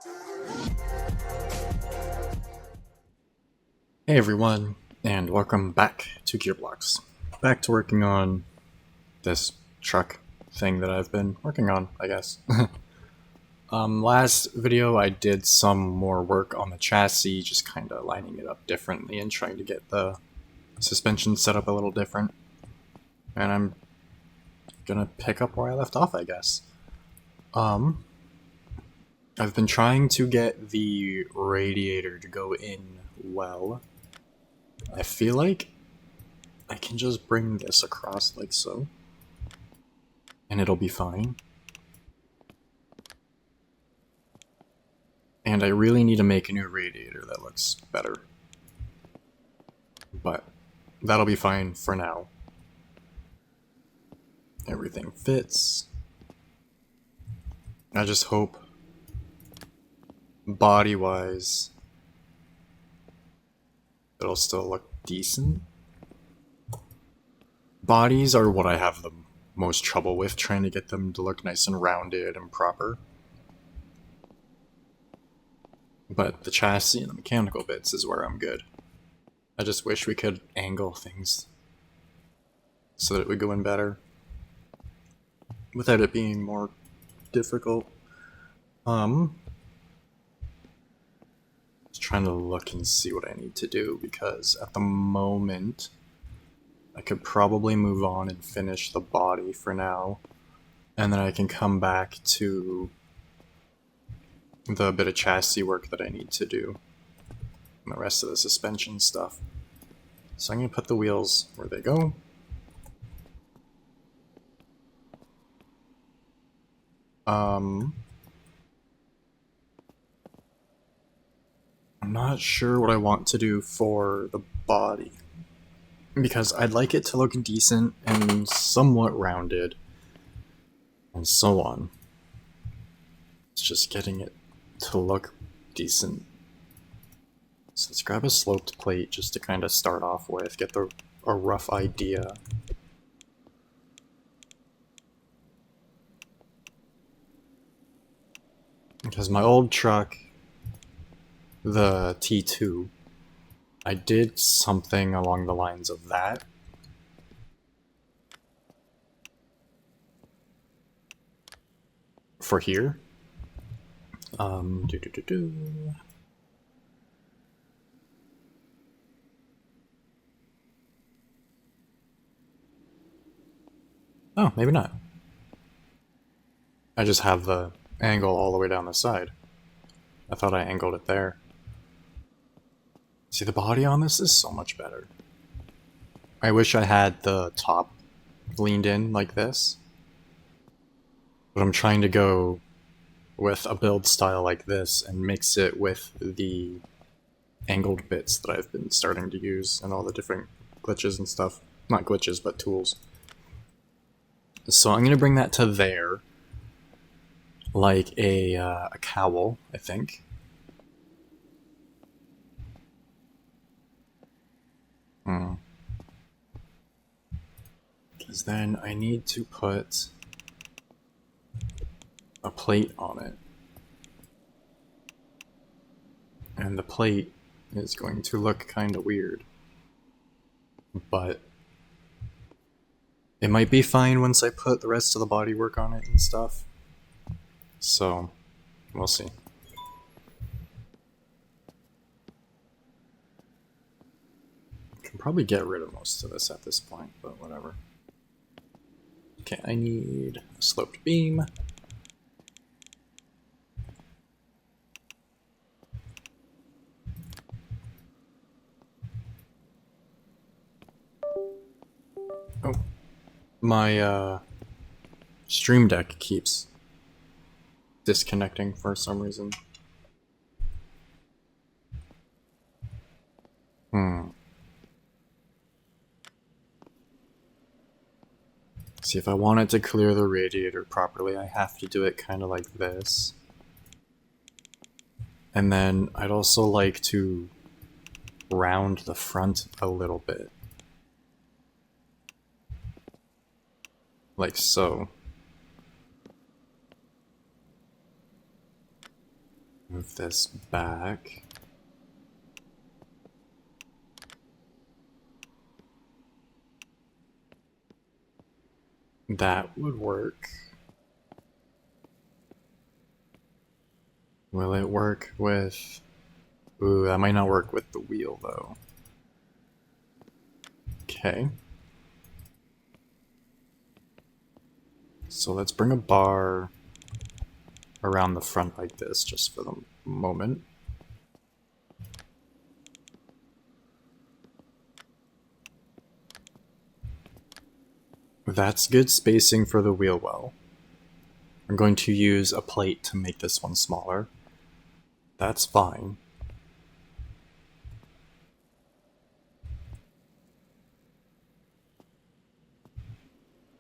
Hey everyone, and welcome back to Gearblocks. Back to working on this truck thing that I've been working on, I guess. Last video I did some more work on the chassis, just kind of lining it up differently and trying to get the suspension set up a little different. And I'm gonna pick up where I left off, I guess. I've been trying to get the radiator to go in well. I feel like I can just bring this across like so, and it'll be fine. And I really need to make a new radiator that looks better. But that'll be fine for now. Everything fits. I just hope, body-wise, it'll still look decent. Bodies are what I have the most trouble with, trying to get them to look nice and rounded and proper. But the chassis and the mechanical bits is where I'm good. I just wish we could angle things so that it would go in better without it being more difficult. Just trying to look and see what I need to do, because at the moment I could probably move on and finish the body for now, and then I can come back to the bit of chassis work that I need to do and the rest of the suspension stuff. So I'm going to put the wheels where they go. I'm not sure what I want to do for the body, because I'd like it to look decent and somewhat rounded and so on. It's just getting it to look decent. So let's grab a sloped plate just to kind of start off with, get a rough idea. Because my old truck, the T2, I did something along the lines of that. For here. Oh, maybe not. I just have the angle all the way down the side. I thought I angled it there. See, the body on this is so much better. I wish I had the top leaned in like this, but I'm trying to go with a build style like this and mix it with the angled bits that I've been starting to use and all the different glitches and stuff. Not glitches, but tools. So I'm going to bring that to there, like a cowl, I think. Because then I need to put a plate on it. And the plate is going to look kind of weird. But it might be fine once I put the rest of the bodywork on it and stuff. So, we'll see. Can probably get rid of most of this at this point, but whatever. Okay, I need a sloped beam. Oh, my Stream Deck keeps disconnecting for some reason. See, if I wanted to clear the radiator properly, I have to do it kind of like this. And then I'd also like to round the front a little bit. Like so. Move this back. That would work. Will it work with... Ooh, that might not work with the wheel, though. Okay. So let's bring a bar around the front like this, just for the moment. That's good spacing for the wheel well. I'm going to use a plate to make this one smaller. That's fine.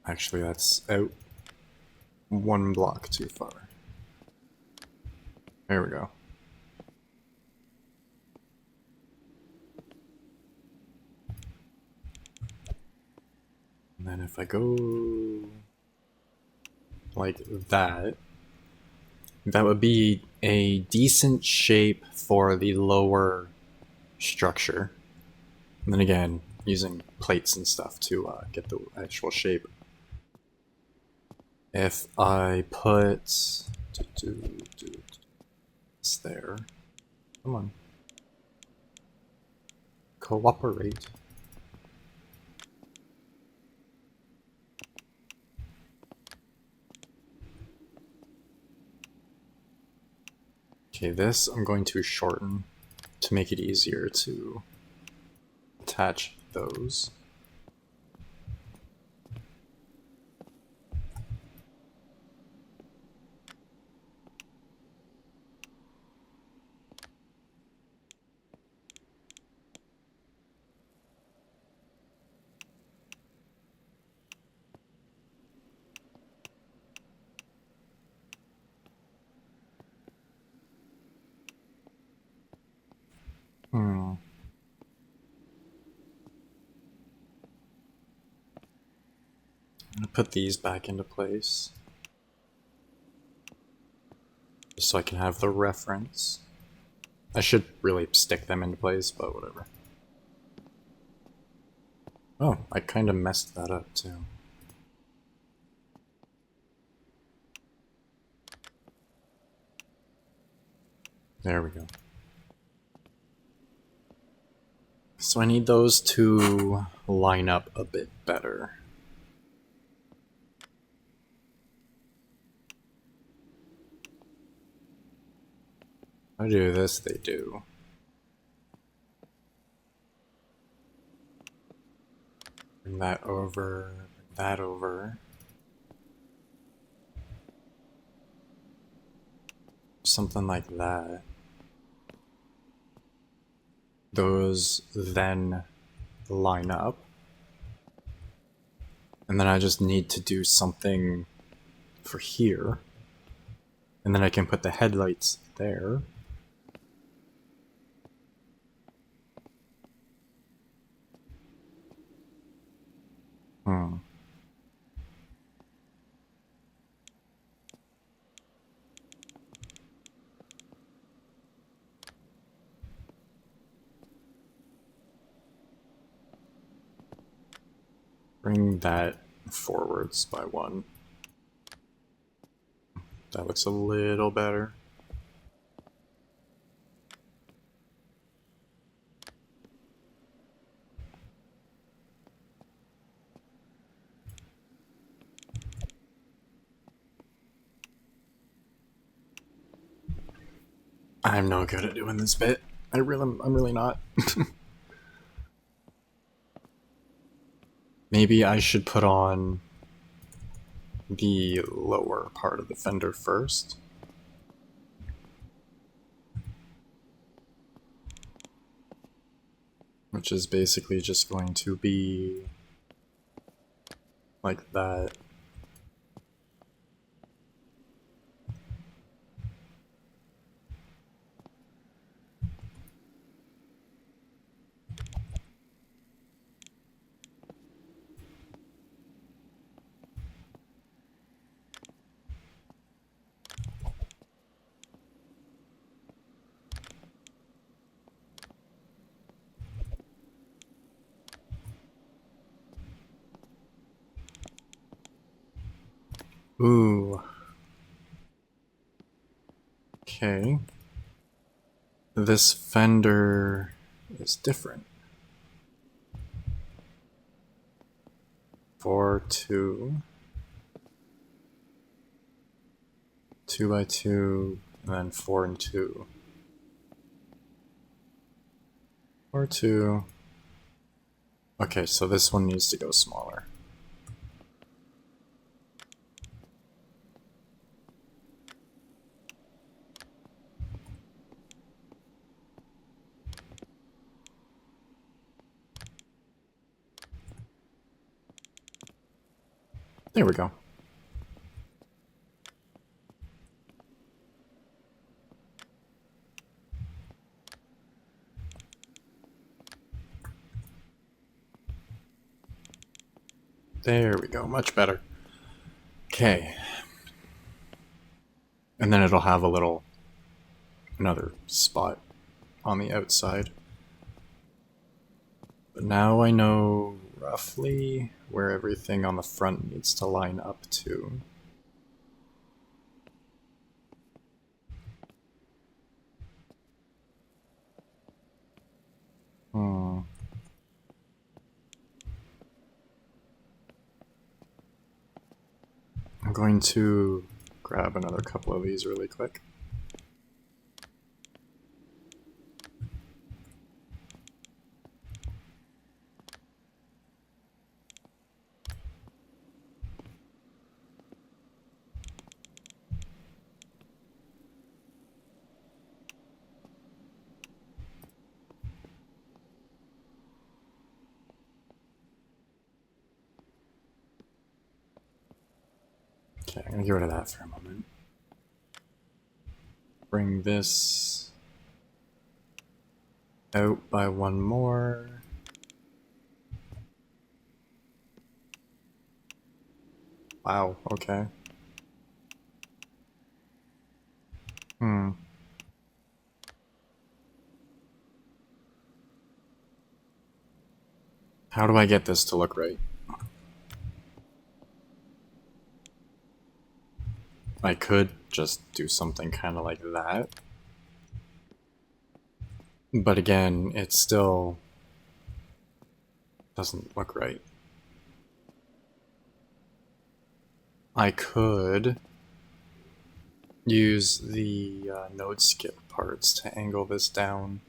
Actually, that's out one block too far. There we go. And then if I go like that, that would be a decent shape for the lower structure. And then again, using plates and stuff to get the actual shape. If I put this there, come on, cooperate. Okay, this I'm going to shorten to make it easier to attach those. I'm gonna put these back into place, just so I can have the reference. I should really stick them into place, but whatever. Oh, I kind of messed that up too. There we go. So I need those to line up a bit better. If I do this, they do. Bring that over, bring that over. Something like that. Those then line up. And then I just need to do something for here. And then I can put the headlights there. Bring that forwards by one. That looks a little better. I'm no good at doing this bit. I'm really not. Maybe I should put on the lower part of the fender first. Which is basically just going to be like that. Ooh. Okay. This fender is different. 4, 2, 2 by 2, and then 4 and 2. 4, 2. Okay, so this one needs to go smaller. There we go. There we go, much better. Okay. And then it'll have another spot on the outside. But now I know roughly where everything on the front needs to line up to. I'm going to grab another couple of these really quick. Okay, I'm gonna get rid of that for a moment. Bring this out by one more. Wow, okay. How do I get this to look right? I could just do something kind of like that. But again, it still doesn't look right. I could use the node skip parts to angle this down.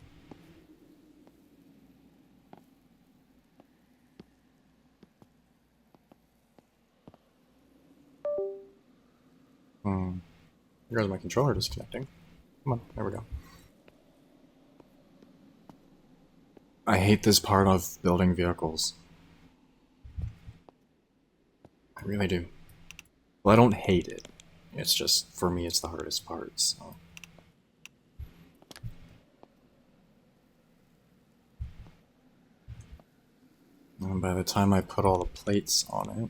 Here goes my controller disconnecting. Come on, there we go. I hate this part of building vehicles. I really do. Well, I don't hate it. It's just, for me, it's the hardest part, so. And by the time I put all the plates on it,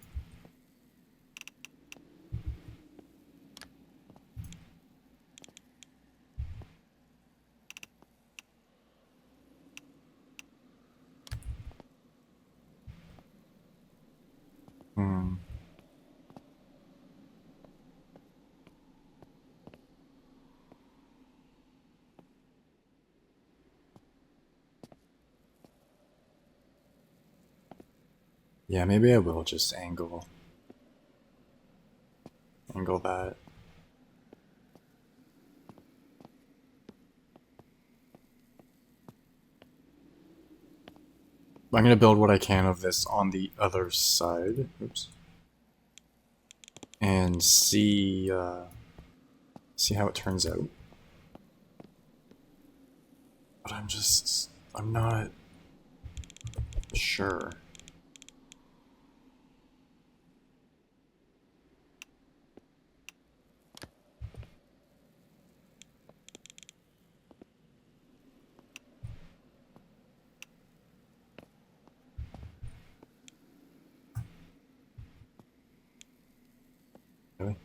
yeah, maybe I will just angle that. I'm gonna build what I can of this on the other side. Oops. And see how it turns out. But I'm not sure. Really?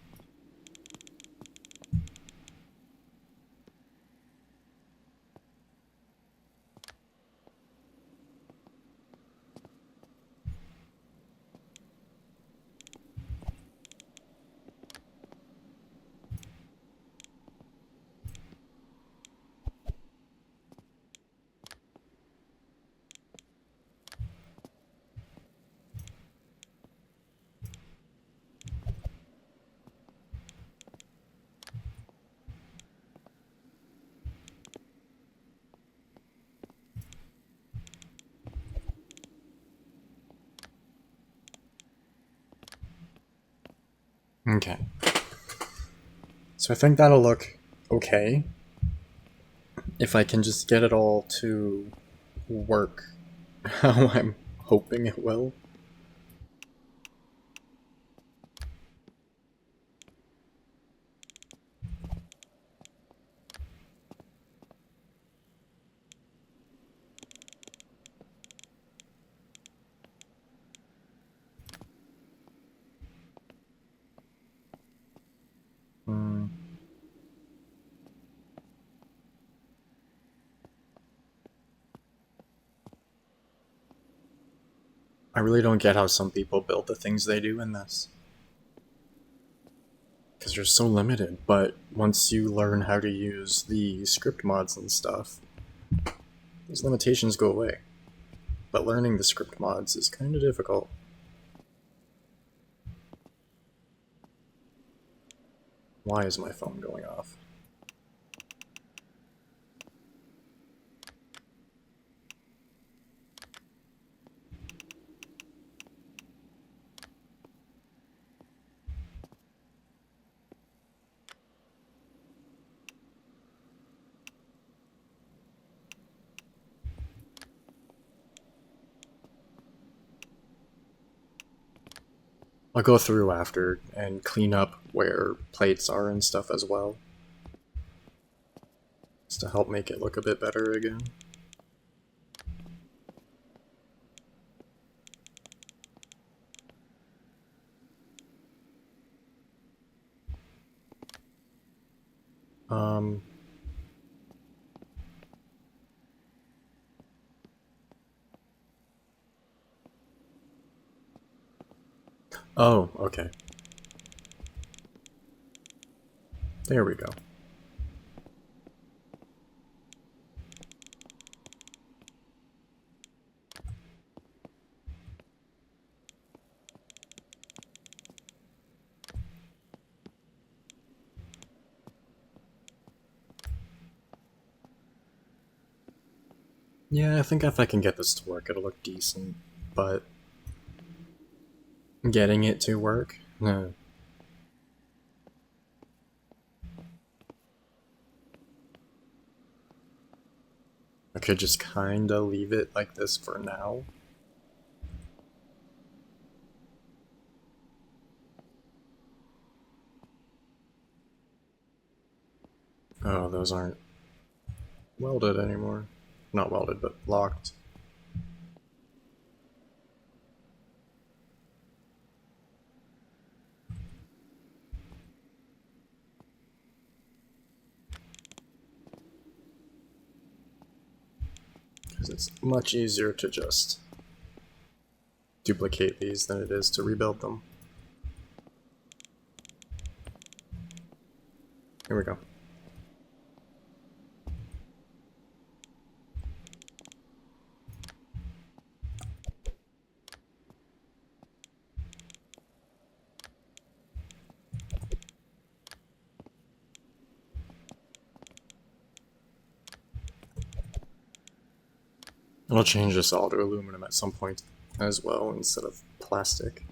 Okay. So I think that'll look okay. If I can just get it all to work how I'm hoping it will. Hmm. I really don't get how some people build the things they do in this. Because you're so limited, but once you learn how to use the script mods and stuff, those limitations go away. But learning the script mods is kind of difficult. Why is my phone going off? I'll go through after and clean up where plates are and stuff as well. Just to help make it look a bit better again. Um... Oh, okay. There we go. Yeah, I think if I can get this to work, it'll look decent, but getting it to work? No. I could just kinda leave it like this for now. Oh, those aren't welded anymore. Not welded, but locked. Because it's much easier to just duplicate these than it is to rebuild them. Here we go. I'll change this all to aluminum at some point as well instead of plastic.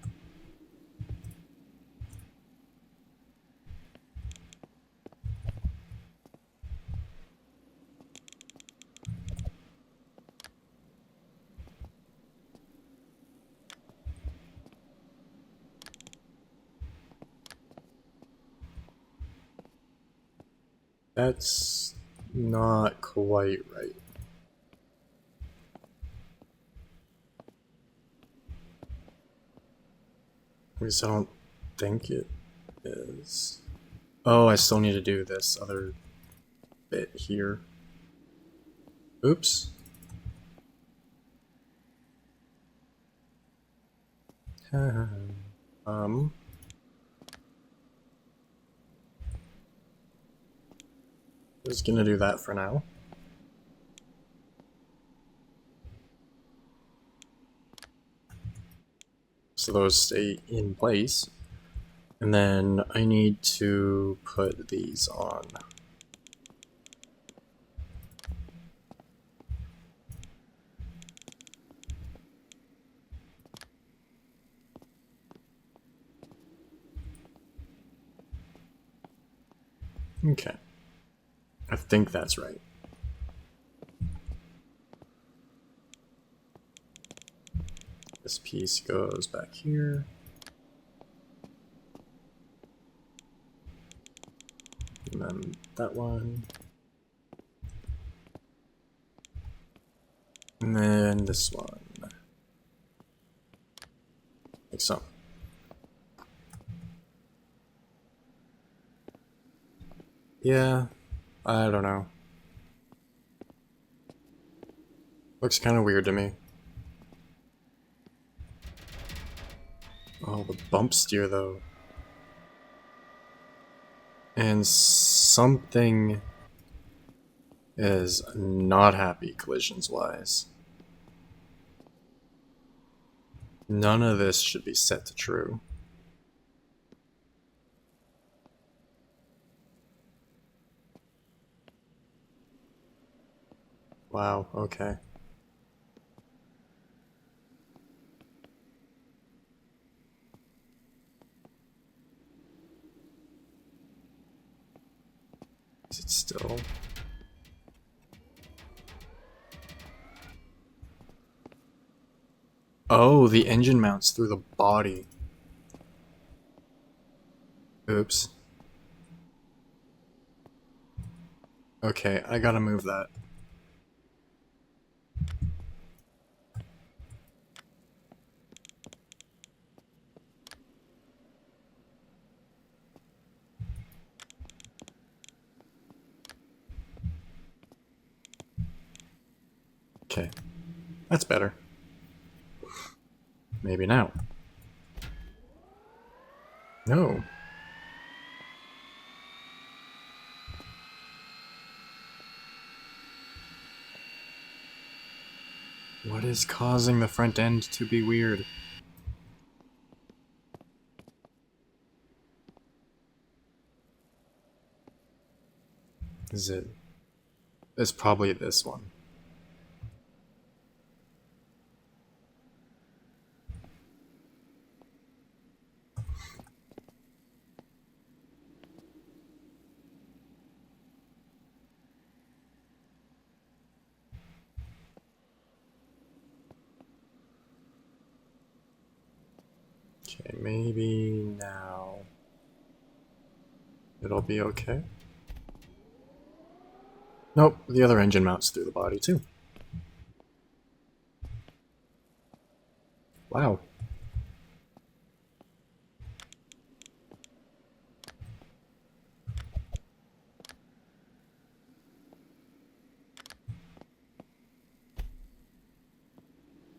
That's not quite right. At least I don't think it is. Oh, I still need to do this other bit here. Oops. um. Just gonna do that for now. So those stay in place. And then I need to put these on. Okay. I think that's right. This piece goes back here. And then that one. And then this one. Like so. Yeah, I don't know. Looks kind of weird to me. Oh, the bump steer though. And something is not happy collisions wise. None of this should be set to true. Wow, okay. Is it still? Oh, the engine mounts through the body. Oops. Okay, I gotta move that. Okay, that's better. Maybe now. No. What is causing the front end to be weird? Is it? It's probably this one. Okay, maybe now it'll be okay. Nope, the other engine mounts through the body too. Wow.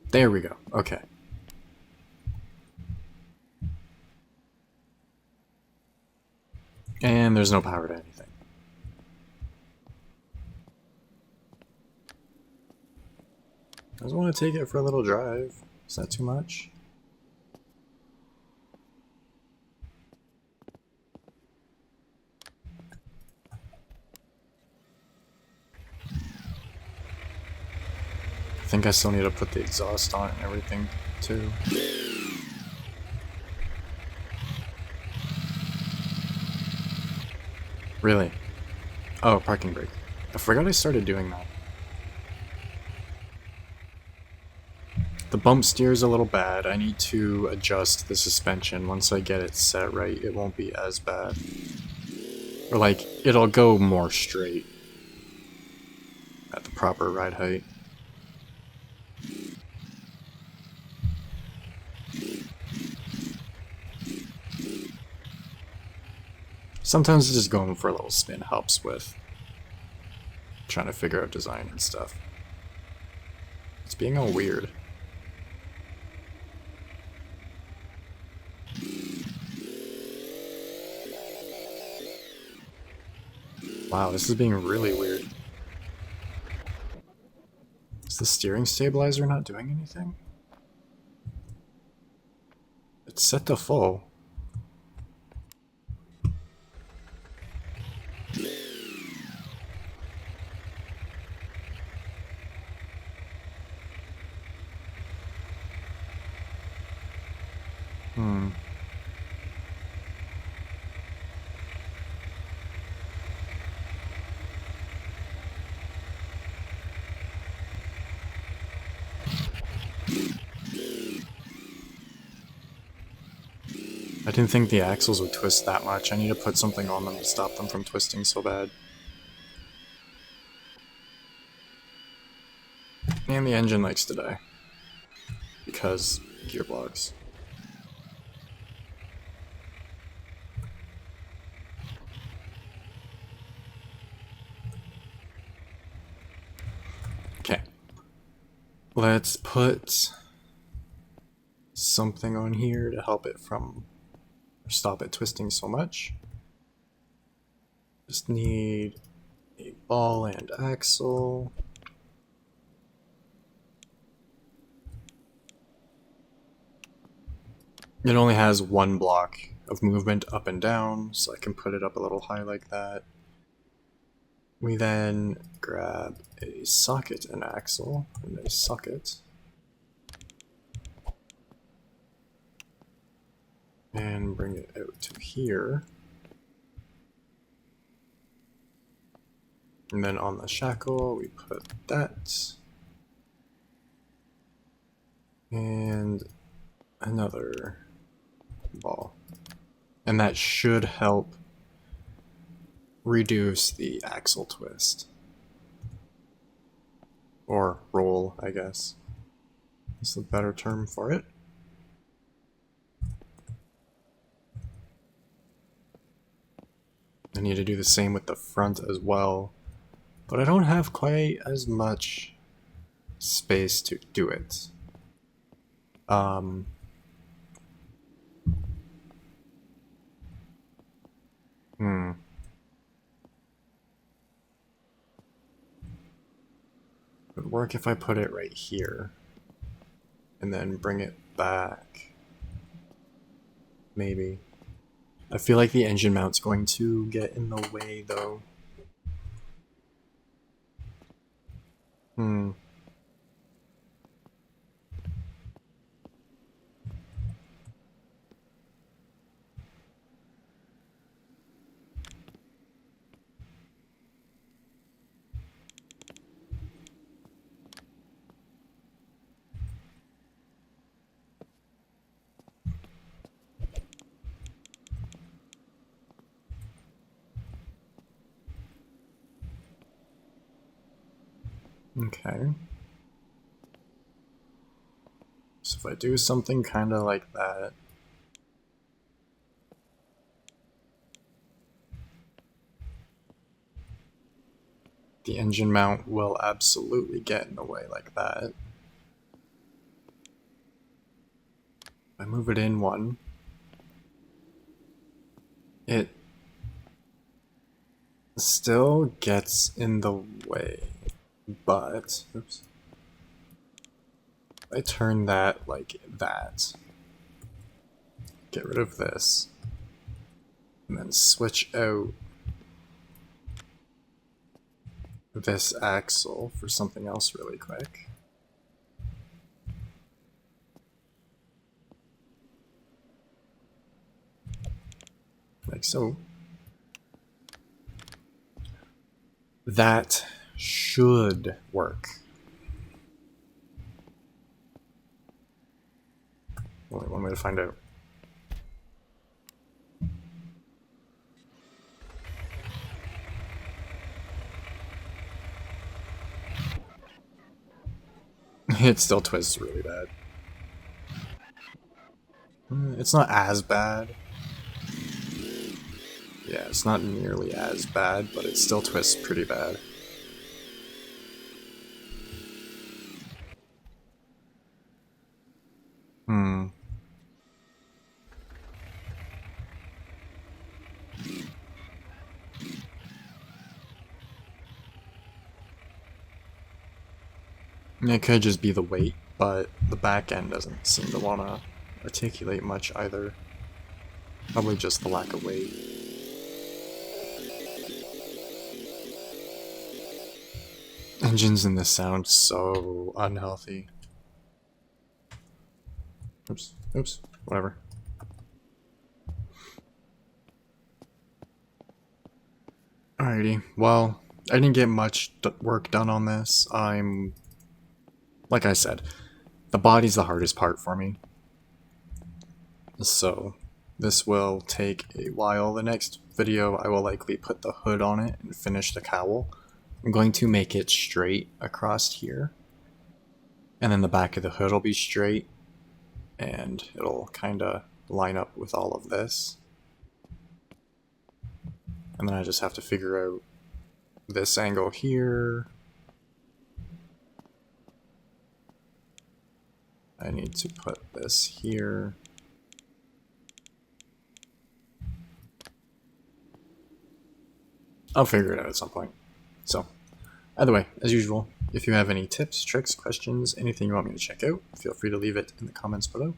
There we go. Okay. And there's no power to anything. I just want to take it for a little drive. Is that too much? I think I still need to put the exhaust on and everything too. Really? Oh, parking brake. I forgot I started doing that. The bump steer is a little bad. I need to adjust the suspension. Once I get it set right, it won't be as bad. Or like, it'll go more straight at the proper ride height. Sometimes just going for a little spin helps with trying to figure out design and stuff. It's being all weird. Wow, this is being really weird. Is the steering stabilizer not doing anything? It's set to full. didn't think the axles would twist that much. I need to put something on them to stop them from twisting so bad. And the engine likes to die. Because gearbox. Okay. Let's put something on here to help it from, or stop it twisting so much. Just need a ball and axle. It only has one block of movement up and down, so I can put it up a little high like that. We then grab a socket and axle, and a socket. And bring it out to here. And then on the shackle, we put that. And another ball. And that should help reduce the axle twist. Or roll, I guess. Is the better term for it. I need to do the same with the front as well. But I don't have quite as much space to do it. It would work if I put it right here. And then bring it back. Maybe. I feel like the engine mount's going to get in the way, though. Okay. So if I do something kind of like that, the engine mount will absolutely get in the way like that. If I move it in one, it still gets in the way, but, oops. I turn that like that, get rid of this, and then switch out this axle for something else really quick. Like so. That should work. Only one way to find out. It still twists really bad. It's not as bad. Yeah, it's not nearly as bad, but it still twists pretty bad. It could just be the weight, but the back end doesn't seem to want to articulate much either. Probably just the lack of weight. Engines in this sound so unhealthy. Oops, oops, whatever. Alrighty, well, I didn't get much work done on this. Like I said, the body's the hardest part for me. So, This will take a while. The next video I will likely put the hood on it and finish the cowl. I'm going to make it straight across here. And then the back of the hood will be straight. And it'll kind of line up with all of this. And then I just have to figure out this angle here. I need to put this here. I'll figure it out at some point. So, either way, as usual, if you have any tips, tricks, questions, anything you want me to check out, feel free to leave it in the comments below.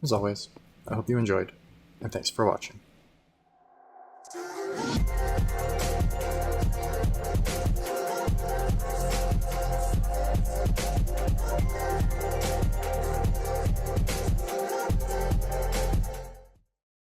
As always, I hope you enjoyed, and thanks for watching.